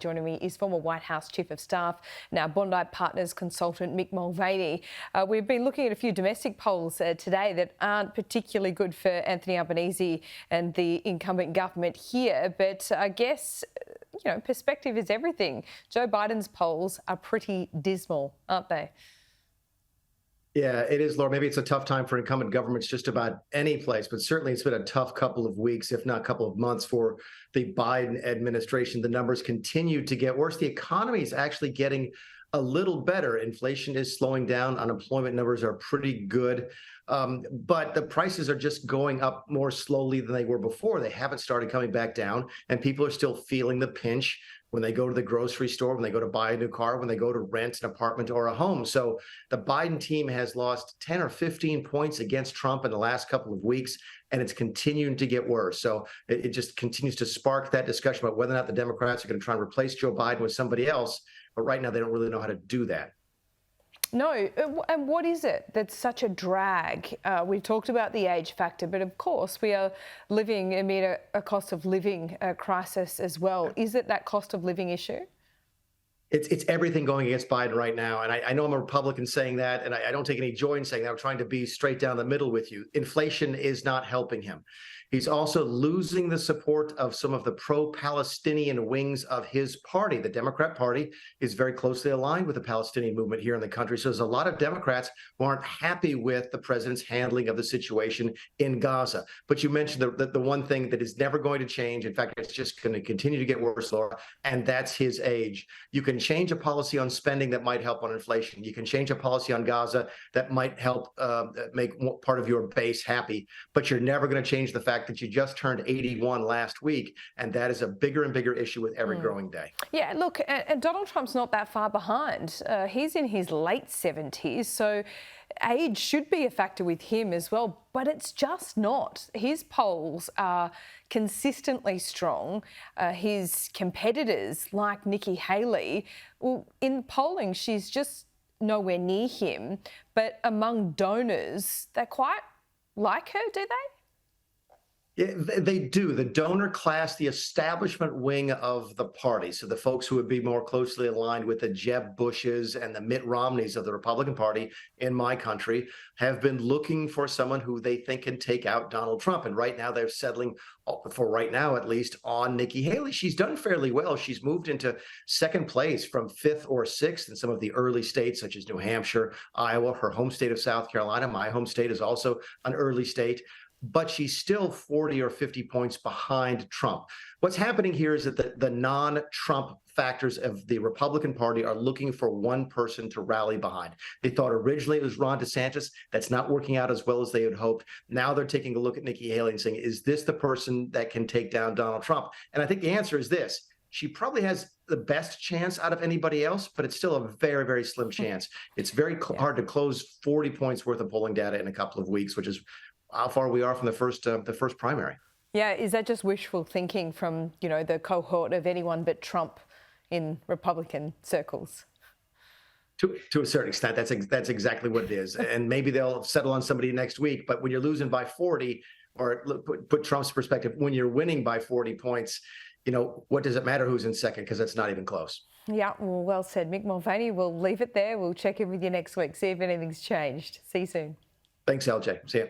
Joining me is former White House Chief of Staff, now Bondi Partners consultant Mick Mulvaney. We've been looking at a few domestic polls today that aren't particularly good for Anthony Albanese and the incumbent government here, but I guess, perspective is everything. Joe Biden's polls are pretty dismal, aren't they? Yeah, it is, Laura. Maybe it's a tough time for incumbent governments just about any place, but certainly it's been a tough couple of weeks, if not a couple of months, for the Biden administration. The numbers continue to get worse. The economy is actually getting a little better. Inflation is slowing down. Unemployment numbers are pretty good. But the prices are just going up more slowly than they were before. They haven't started coming back down, and people are still feeling the pinch when they go to the grocery store, when they go to buy a new car, when they go to rent an apartment or a home. So the Biden team has lost 10 or 15 points against Trump in the last couple of weeks, and it's continuing to get worse. So it just continues to spark that discussion about whether or not the Democrats are going to try and replace Joe Biden with somebody else. But right now, they don't really know how to do that. No, and what is it that's such a drag? We've talked about the age factor, but of course we are living amid a cost of living crisis as well. Is it that cost of living issue? It's everything going against Biden right now. And I know I'm a Republican saying that, and I don't take any joy in saying that. I'm trying to be straight down the middle with you. Inflation is not helping him. He's also losing the support of some of the pro-Palestinian wings of his party. The Democrat Party is very closely aligned with the Palestinian movement here in the country. So there's a lot of Democrats who aren't happy with the president's handling of the situation in Gaza. But you mentioned the one thing that is never going to change. In fact, it's just going to continue to get worse, Laura, and that's his age. You can change a policy on spending that might help on inflation. You can change a policy on Gaza that might help make part of your base happy. But you're never going to change the fact that you just turned 81 last week, and that is a bigger and bigger issue with every growing day. Yeah, look, and Donald Trump's not that far behind. He's in his late 70s, so age should be a factor with him as well, but it's just not. His polls are consistently strong. His competitors, like Nikki Haley, well, in polling, she's just nowhere near him, but among donors, they quite like her, do they? Yeah, they do. The donor class, the establishment wing of the party, so the folks who would be more closely aligned with the Jeb Bushes and the Mitt Romneys of the Republican Party in my country, have been looking for someone who they think can take out Donald Trump. And right now they're settling, for right now at least, on Nikki Haley. She's done fairly well. She's moved into second place from fifth or sixth in some of the early states, such as New Hampshire, Iowa, her home state of South Carolina. My home state is also an early state. But she's still 40 or 50 points behind Trump. What's happening here is that the non-Trump factors of the Republican Party are looking for one person to rally behind. They thought originally it was Ron DeSantis. That's not working out as well as they had hoped. Now they're taking a look at Nikki Haley and saying, is this the person that can take down Donald Trump? And I think the answer is this. She probably has the best chance out of anybody else, but it's still a very, very slim chance. It's very hard to close 40 points worth of polling data in a couple of weeks, which is how far we are from the first primary. Yeah, is that just wishful thinking from, the cohort of anyone but Trump in Republican circles? To a certain extent, that's exactly what it is. And maybe they'll settle on somebody next week. But when you're losing by 40, or put Trump's perspective, when you're winning by 40 points, what does it matter who's in second? Because that's not even close. Yeah, well said. Mick Mulvaney, we'll leave it there. We'll check in with you next week, see if anything's changed. See you soon. Thanks, LJ. See you.